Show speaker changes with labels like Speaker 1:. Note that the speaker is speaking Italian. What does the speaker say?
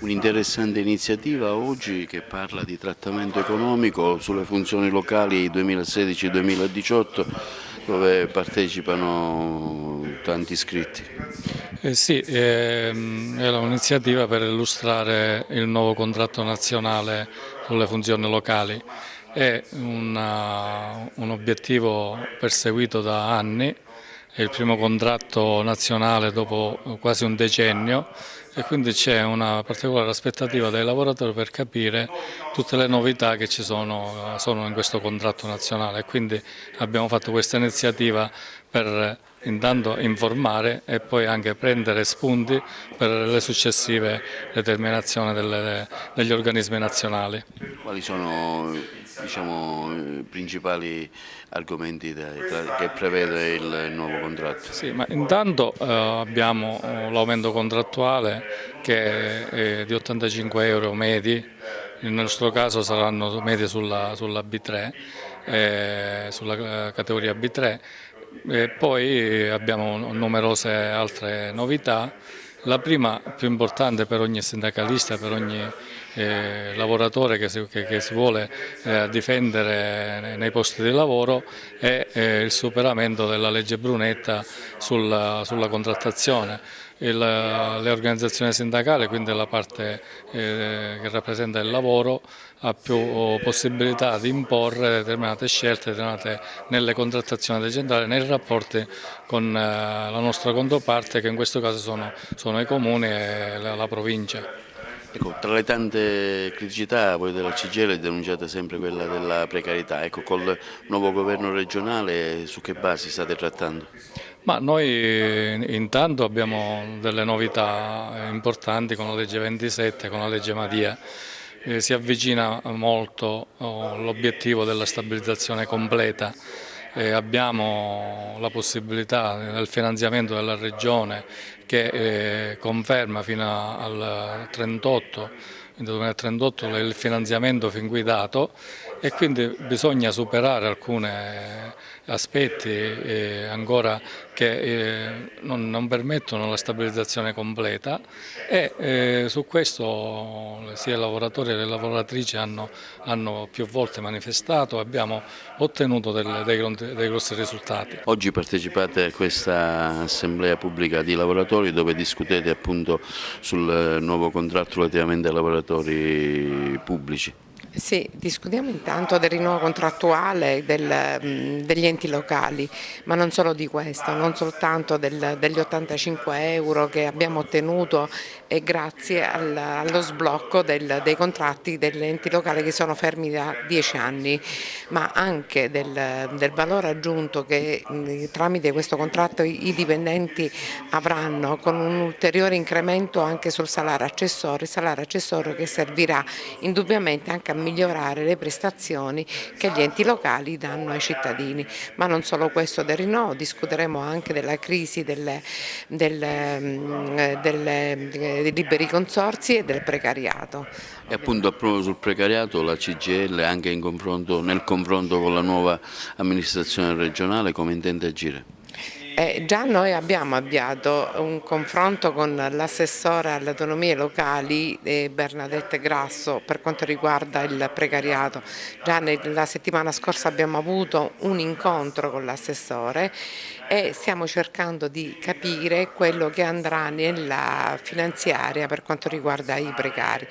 Speaker 1: Un'interessante iniziativa oggi che parla di trattamento economico sulle funzioni locali 2016-2018 dove partecipano tanti iscritti.
Speaker 2: Sì, è un'iniziativa per illustrare il nuovo contratto nazionale sulle funzioni locali. È un obiettivo perseguito da anni, è il primo contratto nazionale dopo quasi un decennio e quindi c'è una particolare aspettativa dei lavoratori per capire tutte le novità che sono in questo contratto nazionale. E quindi abbiamo fatto questa iniziativa per intanto informare e poi anche prendere spunti per le successive determinazioni degli organismi nazionali.
Speaker 1: Quali sono i principali argomenti che prevede il nuovo contratto?
Speaker 2: Sì, ma intanto abbiamo l'aumento contrattuale che è di 85 euro medi, nel nostro caso saranno medi sulla B3, sulla categoria B3, e poi abbiamo numerose altre novità. La prima più importante per ogni sindacalista, per ogni lavoratore che si vuole difendere nei posti di lavoro è il superamento della legge Brunetta sulla contrattazione. Le organizzazioni sindacali, quindi la parte che rappresenta il lavoro, ha più possibilità di imporre determinate scelte determinate nelle contrattazioni aziendali, nei rapporti con la nostra controparte, che in questo caso sono i comuni e la provincia.
Speaker 1: Ecco, tra le tante criticità voi della CGIL denunciate sempre quella della precarietà. Ecco, col nuovo governo regionale su che basi state trattando?
Speaker 2: Ma noi intanto abbiamo delle novità importanti con la legge 27, con la legge Madia. Si avvicina molto l'obiettivo della stabilizzazione completa. Abbiamo la possibilità del finanziamento della Regione che conferma fino al 38, nel 2038 il finanziamento fin qui dato, e quindi bisogna superare alcuni aspetti ancora che non permettono la stabilizzazione completa, e su questo sia i lavoratori che le lavoratrici hanno più volte manifestato e abbiamo ottenuto dei grossi risultati.
Speaker 1: Oggi partecipate a questa assemblea pubblica di lavoratori dove discutete appunto sul nuovo contratto relativamente ai lavoratori pubblici.
Speaker 3: Sì, discutiamo intanto del rinnovo contrattuale degli enti locali, ma non solo di questo, non soltanto degli 85 euro che abbiamo ottenuto grazie allo sblocco dei contratti degli enti locali che sono fermi da 10 anni, ma anche del valore aggiunto che tramite questo contratto i dipendenti avranno, con un ulteriore incremento anche sul salario accessorio che servirà indubbiamente anche a migliorare le prestazioni che gli enti locali danno ai cittadini. Ma non solo questo del rinnovo, discuteremo anche della crisi dei liberi consorzi e del precariato.
Speaker 1: E appunto proprio sul precariato la CGIL anche nel confronto con la nuova amministrazione regionale come intende agire?
Speaker 3: Già noi abbiamo avviato un confronto con l'assessore alle autonomie locali Bernadette Grasso per quanto riguarda il precariato. Già la settimana scorsa abbiamo avuto un incontro con l'assessore e stiamo cercando di capire quello che andrà nella finanziaria per quanto riguarda i precari.